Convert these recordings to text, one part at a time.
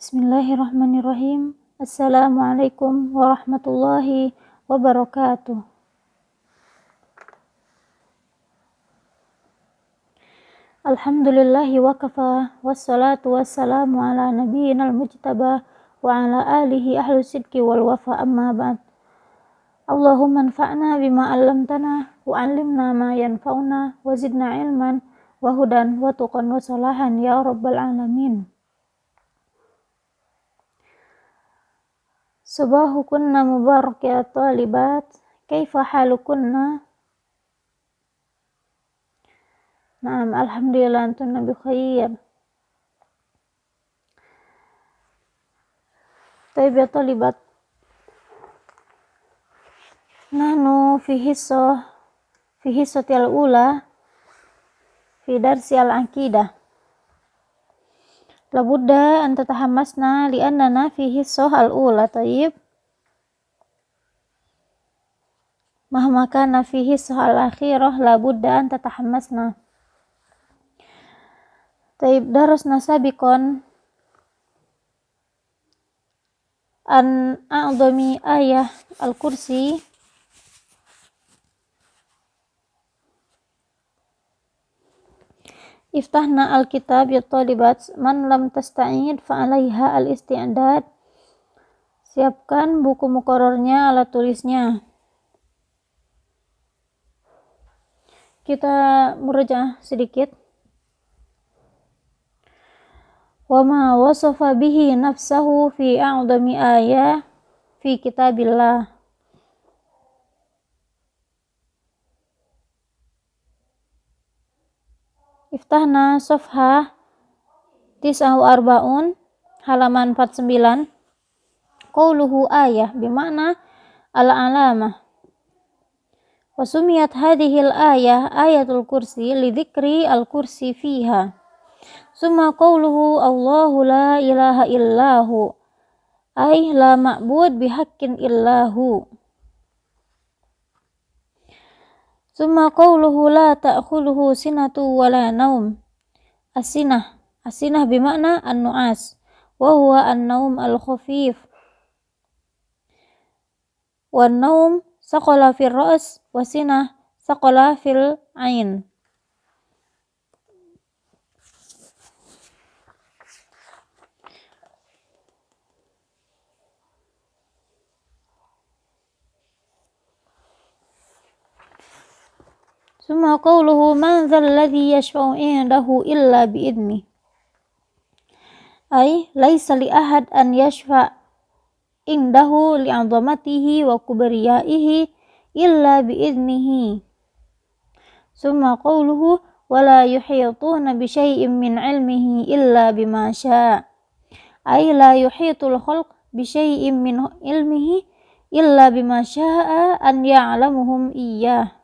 Bismillahirrahmanirrahim. Assalamualaikum warahmatullahi wabarakatuh. Alhamdulillahi wa kafa, wassalatu wassalamu ala nabiyyinal mujtaba wa ala alihi ahlu sidqi wal wafa, amma ba'd. Allahumma anfa'na bima 'allamtana wa 'allimna ma yanfa'una wa zidna ilman wa hudan wa tuqan wa salahan ya rabbal alamin. Subahukunna mubarak ya talibat, kaifa halukunna? Naam, alhamdulillah antunna bi khair. Taib ya talibat, nahnu fi hissati al-ula fi darsi al-aqidah. Labudda an tatahammasna li'annana fi hissah al-ula. Taib, mahma kana fi hissah al-akhirah labudda an tatahammasna. Taib, darasna sabiqan an a'dhami ayah al-kursi iftahna al-kitab ya talibat, man lam tasta'id fa'alaiha al-isti'dad. Siapkan buku muqarrarnya, alat tulisnya. Kita murajaah sedikit. Wa ma wasafa bihi nafsahu fi a'dhami ayah fi kitabillah. Iftahna safha 49 halaman 49. Qauluhu ayah bima'na al-alamah. Wa sumiyat hadhil ayah ayatul kursi li dzikri al-kursi fiha. Summa qauluhu Allahu la ilaha illahu, ay la ma'bud bihaqqin illahu. Summa qauluhu la ta'khuluhu sinatu wala naum. As-sinah bima'na an-nu'as wa huwa an-naum al-khafif. Wan naum saqala fil ra's wa sinah saqala fil ain. Summa qawluhu man dhal ladhi yashfa'u indahu illa bi'idni, ay laysa li ahad an yashfa' indahu li'azamatihi wa kubriyaihi illa bi'idnihi. Summa qawluhu wala yuhituna bi syai'in min ilmihi illa bima syaa', ay la yuhitul khalq bi syai'in min ilmihi illa bima syaa' an ya'lamuhum iyyah.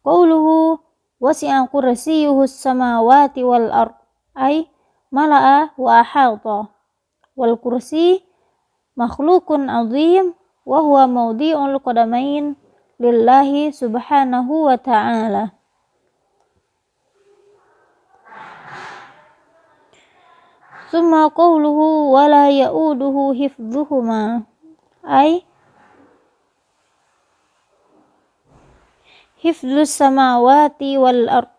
Qauluhu wasi'a kursiyyuhu as-samawati wal ard, ay mala'a wa ahata. Wal kursi makhlukun azim wa huwa mawdi'ul qadamain lillahi subhanahu wa ta'ala. Summa qauluhu wa la ya'uduhu hifdhuhuma, ay hifdhus samawati wal ard,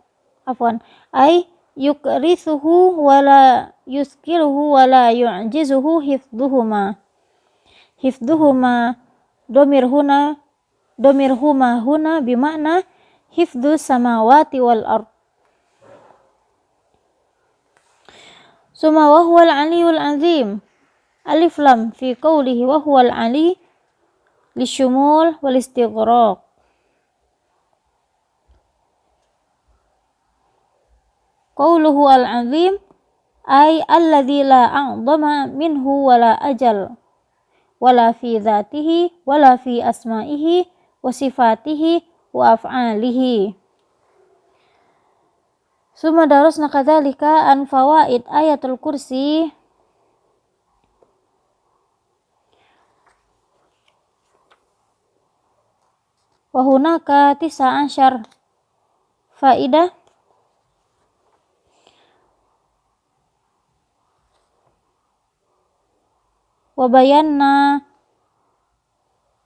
ay yukrithuhu wa la yuskiluhu wa la yu'jizuhu hifdhuhuma. Hifdhuhuma domirhuma huna bima'na hifdhus samawati wal ard. Summa wa huwal aliyul azim, alif lam fi qawlihi wa huwal ali lisyumul wal istighraq. Qauluhu al-azim, ay alladhi la a'zama minhu wala ajal, wala fi dhatihi wala fi asma'ihi wa sifatihi wa af'alihi. Summa darasna kadzalika an fawaid ayatul kursi wa hunaka 19 faidah wa bayanna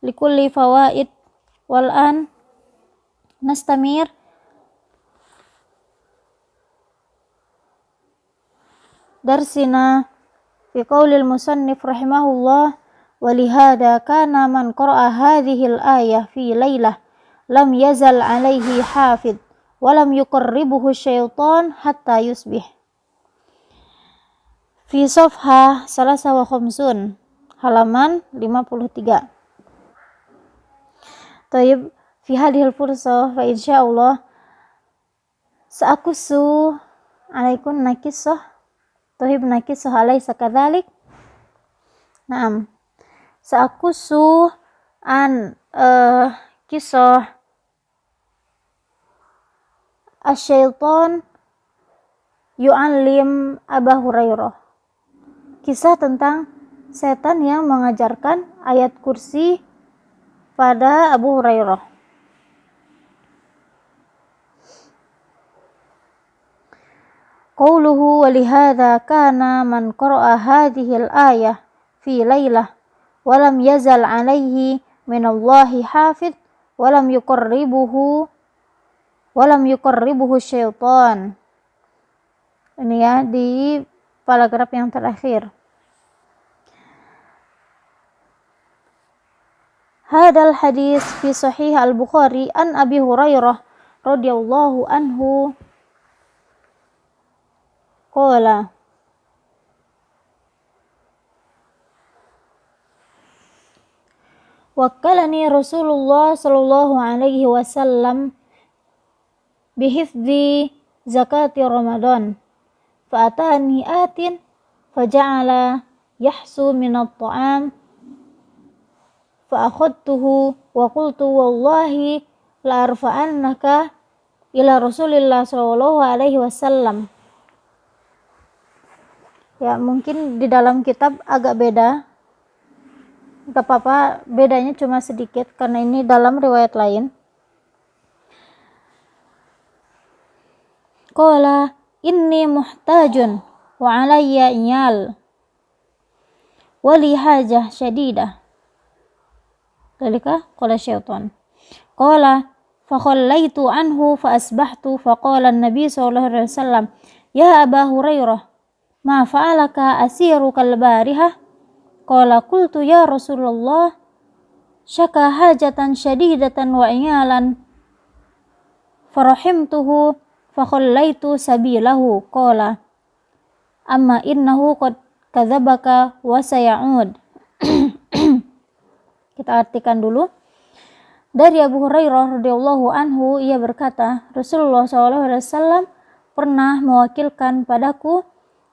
likulli fawaid. Wal an nastamir darsina fi qaulil musannif rahimahullah. Walihada kana man qara'a hadhil ayah fi laylah lam yazal alaihi hafid walam yuqarribuhu syaitan hatta yusbih. Fi safha salasa wa khamsun, halaman 53. Tayyib, fi hadhil fursah fa insyaallah sa'akussu alaikum nakissah. Tayyib, nakissah alaysa kadzalik? Naam. Sa'akussu an kisah asyaitan yu'allim Abu Hurairah. Kisah tentang setan yang mengajarkan ayat kursi pada Abu Hurairah. Qauluhu walihada kana man qara'a hadhil ayah fi laylah walam yazal alaihi minallahi hafid walam yuqarribuhu syaitan. Ini ya di paragraf yang terakhir. Hadal hadis fi sahih al-Bukhari an Abi Hurairah radhiyallahu anhu qala wakkalani Rasulullah sallallahu alaihi wasallam bihifdhi zakati Ramadan fa'atani atin faja'ala yahsu minat ta'am fa'akhadtuhu wa qultu wallahi la arfa'annaka ila Rasulillah sallallahu alaihi wasallam. Ya, mungkin di dalam kitab agak beda. Gak apa-apa, bedanya cuma sedikit karena ini dalam riwayat lain. Qala inni muhtajun wa alayya iyal wa li hajah syadidah. Dalika qala syaitan. Qala fa khallaitu anhu fa asbahtu fa qala an-nabi sallallahu alaihi wasallam ya Aba Hurairah ma fa'alaka asiruka al-barihah. Qala qultu ya Rasulullah syaka hajatan syadidatan wa iyalan farahimtuhu fa khallaitu sabilahu. Qala amma innahu qad kadzabaka wa saya'ud. Kita artikan dulu. Dari Abu Hurairah radhiyallahu anhu, ia berkata, Rasulullah SAW pernah mewakilkan padaku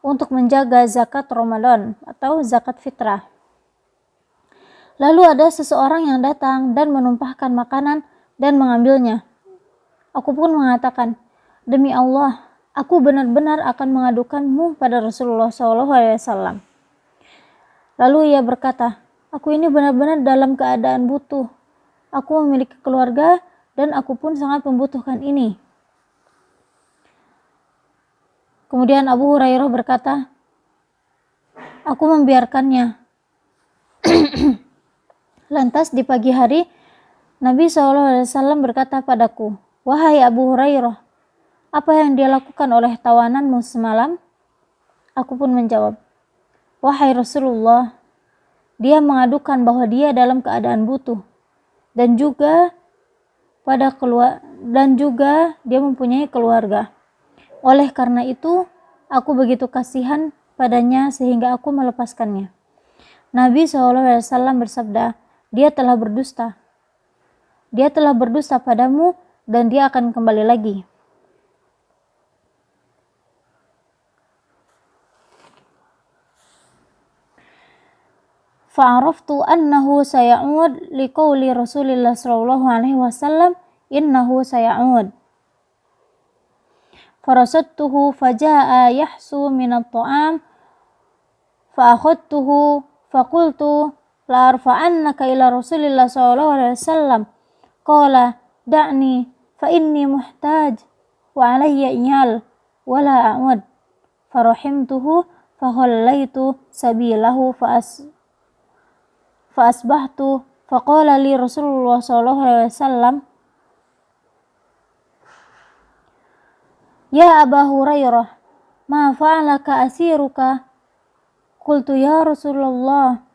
untuk menjaga zakat Ramadan atau zakat fitrah. Lalu ada seseorang yang datang dan menumpahkan makanan dan mengambilnya. Aku pun mengatakan, demi Allah, aku benar-benar akan mengadukanmu pada Rasulullah SAW. Lalu ia berkata, aku ini benar-benar dalam keadaan butuh. Aku memiliki keluarga dan aku pun sangat membutuhkan ini. Kemudian Abu Hurairah berkata, aku membiarkannya. Lantas di pagi hari, Nabi SAW berkata padaku, wahai Abu Hurairah, apa yang dia lakukan oleh tawananmu semalam? Aku pun menjawab, wahai Rasulullah, dia mengadukan bahwa dia dalam keadaan butuh dan juga dia mempunyai keluarga. Oleh karena itu, aku begitu kasihan padanya sehingga aku melepaskannya. Nabi SAW bersabda, dia telah berdusta. Dia telah berdusta padamu dan dia akan kembali lagi. Fa'araftu annahu saya'ud liqauli Rasulillah sallallahu alaihi wasallam innahu saya'ud. Farasadtuhu faja'a yahsu minat ta'am fa'akhadtuhu faqultu la arfa'annaka ila Rasulillah sallallahu alaihi wasallam. Qala da'ni fa inni muhtaj wa alayya iyal wa la a'ud. Farahimtuhu fa khallaitu sabilahu fa asbahtu faqala li Rasulullah sallallahu alaihi wasallam, ya Aba Hurairah, ma fa'alaka asiruka? Qultu ya Rasulullah,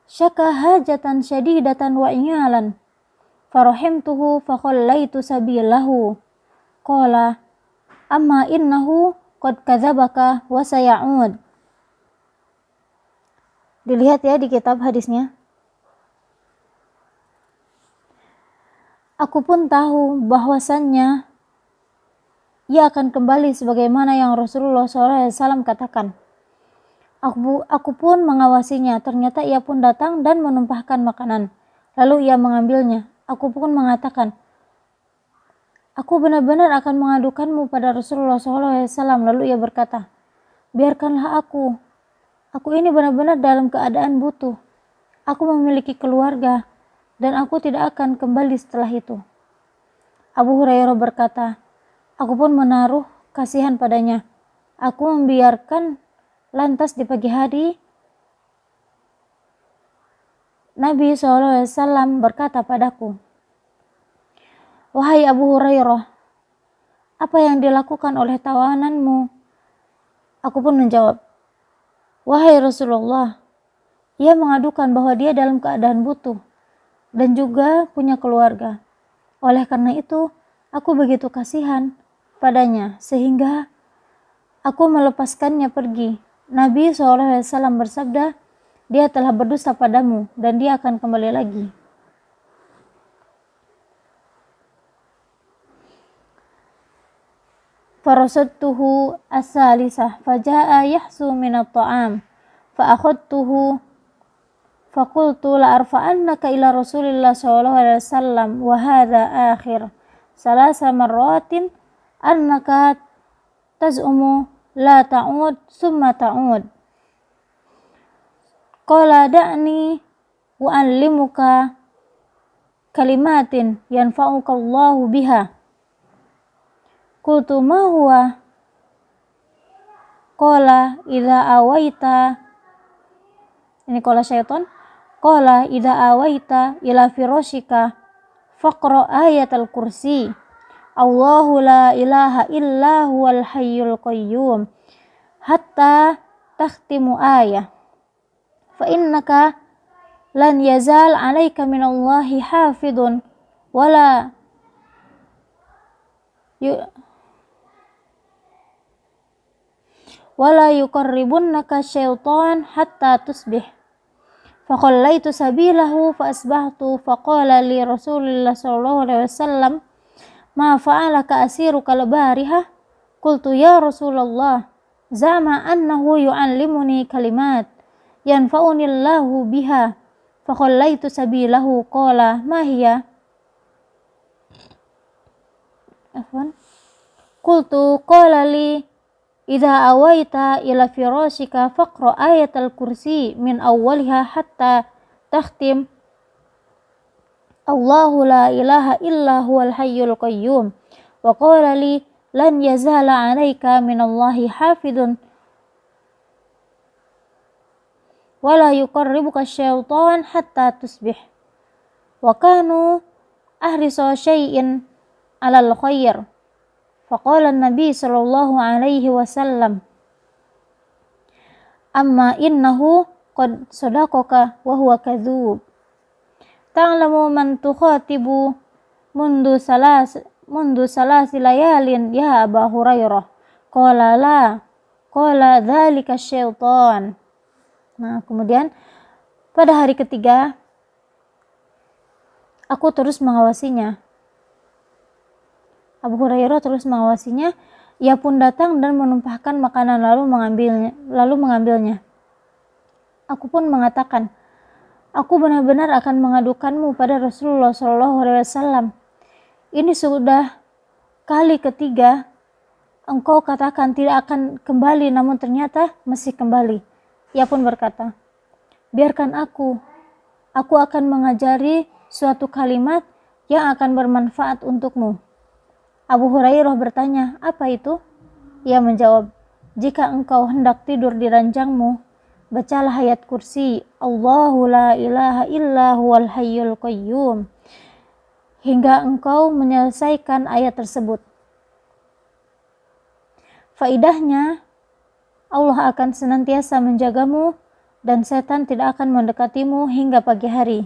syaka hajatan syadidatan wa inyalan, farahimtuhu fakhallaitu sabilahu. Qala amma innahu qad kadzabaka wa saya'ud. Dilihat ya di kitab hadisnya. Aku pun tahu bahwasannya ia akan kembali sebagaimana yang Rasulullah SAW katakan. Aku pun mengawasinya. Ternyata ia pun datang dan menumpahkan makanan. Lalu ia mengambilnya. Aku pun mengatakan, aku benar-benar akan mengadukanmu pada Rasulullah SAW. Lalu ia berkata, biarkanlah aku. Aku ini benar-benar dalam keadaan butuh. Aku memiliki keluarga dan aku tidak akan kembali setelah itu. Abu Hurairah berkata, aku pun menaruh kasihan padanya. Aku membiarkan, lantas di pagi hari Nabi SAW berkata padaku, wahai Abu Hurairah, apa yang dilakukan oleh tawananmu? Aku pun menjawab, wahai Rasulullah, ia mengadukan bahwa dia dalam keadaan butuh dan juga punya keluarga. Oleh karena itu, aku begitu kasihan padanya sehingga aku melepaskannya pergi. Nabi SAW bersabda, dia telah berdusta padamu dan dia akan kembali lagi. Farasadtuhu as-salisah faja'a yahsu minat ta'am fa'akhadtuhu faqultu la'arfa'annaka ila Rasulillah sallallahu alaihi wasallam wa hadha akhir salasa marratin annaka taz'umu la ta'ud summa ta'ud. Qala da'ni wa'allimuka kalimatin yanfa'uka Allahu biha. Qultu ma huwa? Qala idza awaita, ini qala syaitan, qala idza awaita ila firashika faqra ayatal kursi, Allahu la ilaha illa huwal hayyul qayyum, hatta takhtimu ayah, fa innaka lan yazal alaika minallahi hafidun wala yuqarribunnaka syaitan hatta tusbih. Faqallaitu sabilahu fa asbahtu faqala li Rasulillah sallallahu alaihi wasallam, ma fa'alaka asiruka al-bariha? Qultu ya Rasulullah, zama annahu yu'allimuni kalimat yanfa'uni Allahu biha. Faqallaitu sabilahu. Qala ma hiya? Qultu qala li idza awaita ila firashika faqra ayatal kursi min awwaliha hatta takhtim Allahu la ilaha illa huwal hayyul qayyum, wa qala li lan yazala 'alaika minallahi hafidun wala yuqarribuka syaitan hatta tusbih. Wa kanu ahrisa syai'in 'alal khair. Faqala an-nabi sallallahu alaihi wasallam, amma innahu qad sadaqaka wa huwa kadzub. Ta'lamu man tukhatibu mundu salasi layalin ya Aba Hurairah. Qala la. Qala dzalika syaitan. Nah, kemudian pada hari ketiga aku terus mengawasinya. Abu Hurairah terus mengawasinya. Ia pun datang dan menumpahkan makanan lalu mengambilnya. Aku pun mengatakan, aku benar-benar akan mengadukanmu pada Rasulullah SAW. Ini sudah kali ketiga engkau katakan tidak akan kembali, namun ternyata masih kembali. Ia pun berkata, biarkan aku akan mengajari suatu kalimat yang akan bermanfaat untukmu. Abu Hurairah bertanya, apa itu? Ia menjawab, jika engkau hendak tidur di ranjangmu bacalah ayat kursi, Allahu la ilaha illa huwal hayyul qayyum, hingga engkau menyelesaikan ayat tersebut. Faidahnya, Allah akan senantiasa menjagamu dan setan tidak akan mendekatimu hingga pagi hari.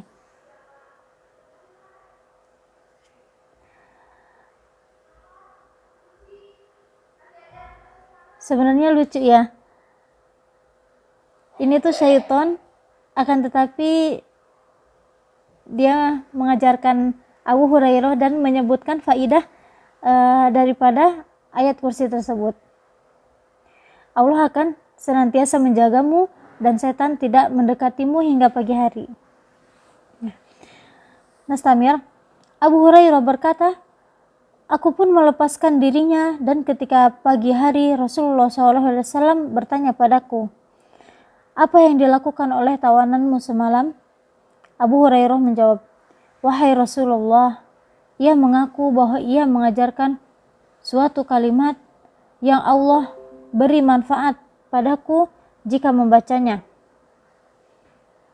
Sebenarnya lucu ya. Ini tuh syaitan, akan tetapi dia mengajarkan Abu Hurairah dan menyebutkan faidah daripada ayat kursi tersebut. Allah akan senantiasa menjagamu dan setan tidak mendekatimu hingga pagi hari. Nastamir, Abu Hurairah berkata, aku pun melepaskan dirinya dan ketika pagi hari Rasulullah SAW bertanya padaku, apa yang dilakukan oleh tawananmu semalam? Abu Hurairah menjawab, wahai Rasulullah, ia mengaku bahwa ia mengajarkan suatu kalimat yang Allah beri manfaat padaku jika membacanya.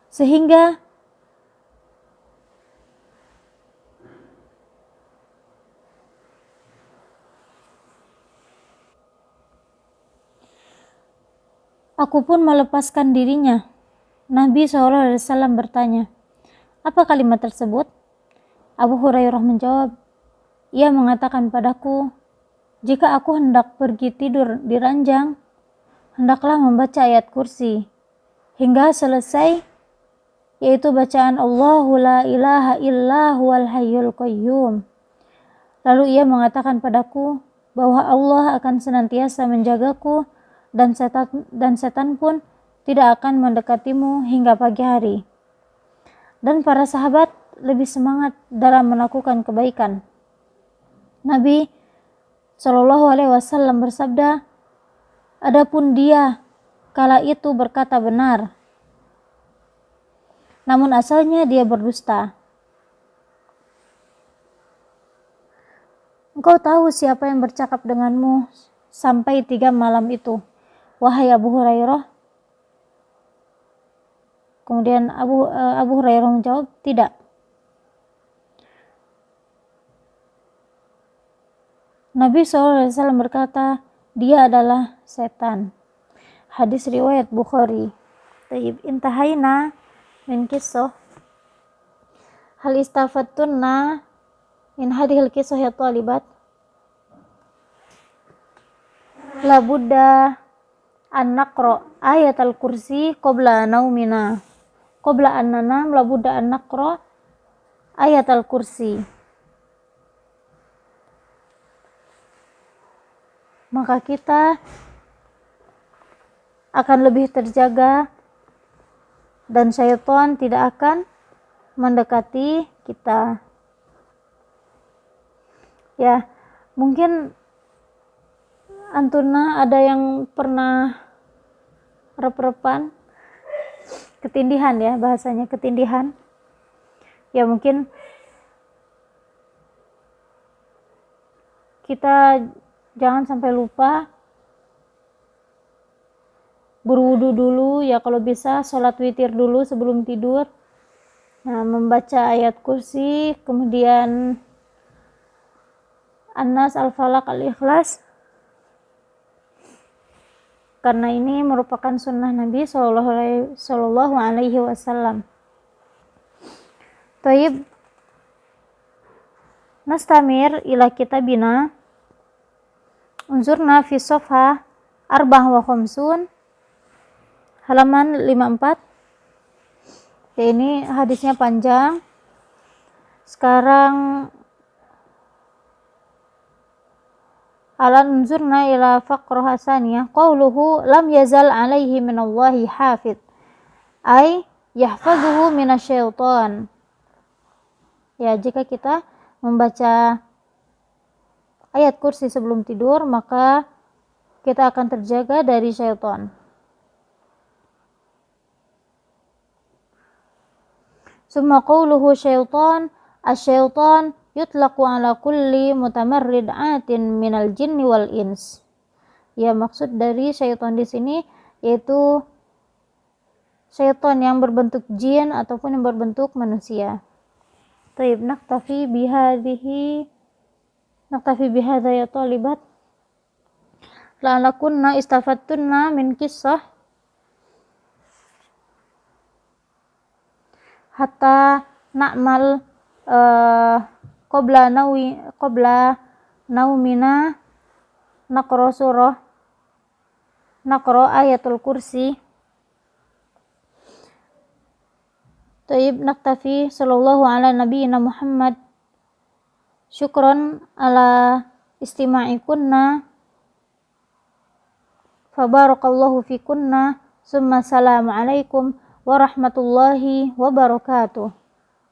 Sehingga aku pun melepaskan dirinya. Nabi SAW bertanya, apa kalimat tersebut? Abu Hurairah menjawab, ia mengatakan padaku, jika aku hendak pergi tidur di ranjang, hendaklah membaca ayat kursi hingga selesai, yaitu bacaan Allahu la ilaha illa huwal hayyul qayyum. Lalu ia mengatakan padaku bahwa Allah akan senantiasa menjagaku dan setan pun tidak akan mendekatimu hingga pagi hari. Dan para sahabat lebih semangat dalam melakukan kebaikan. Nabi Shallallahu Alaihi Wasallam bersabda, adapun dia kala itu berkata benar, namun asalnya dia berdusta. Engkau tahu siapa yang bercakap denganmu sampai 3 malam itu, wahai Abu Hurairah? Kemudian Abu Hurairah menjawab, tidak. Nabi SAW berkata, dia adalah setan. Hadis riwayat Bukhari. Tayyib, intahaina min kisah hal istafattunna min hadhil kisah ya talibat. La budda an naqra ayat al-kursi qabla naumina. Qabla an nanam la budda an naqra ayat al-kursi. Maka kita akan lebih terjaga dan syaitan tidak akan mendekati kita. Ya, mungkin antuna ada yang pernah rep-repan ketindihan ya, bahasanya ketindihan. Ya mungkin kita jangan sampai lupa berwudu dulu ya, kalau bisa sholat witir dulu sebelum tidur. Nah, membaca ayat kursi, kemudian An-Nas, Al-Falaq, Al-Ikhlas, karena ini merupakan sunnah Nabi Sallallahu Alaihi Wasallam. Taib, nastamir ila kitabina, unzurna fi safha 54, halaman 54. Ya, ini hadisnya panjang. Sekarang alan unzurna ila faqrah hasaniyah, qawluhu lam yazal alaihi minallahi hafid, ay yahfazuhu minasyaitan. Ya, jika kita membaca ayat kursi sebelum tidur, maka kita akan terjaga dari syaitan. Summa qawluhu syaitan, asyaitan yutlaqu ala kulli mutamarrid atin minal jinni wal ins. Ya, maksud dari syaitan di sini yaitu syaitan yang berbentuk jin ataupun yang berbentuk manusia. Taib, naktafi bihadha ya talibat la'alakunna istafattunna min kisah hatta na'mal qabla naumina naqra ayatul kursi. Taib, naktafi. Sallallahu ala nabiyina Muhammad. Syukran ala istima'ikunna, fabarakallahu fikunna, summa salamu alaikum warahmatullahi wabarakatuh.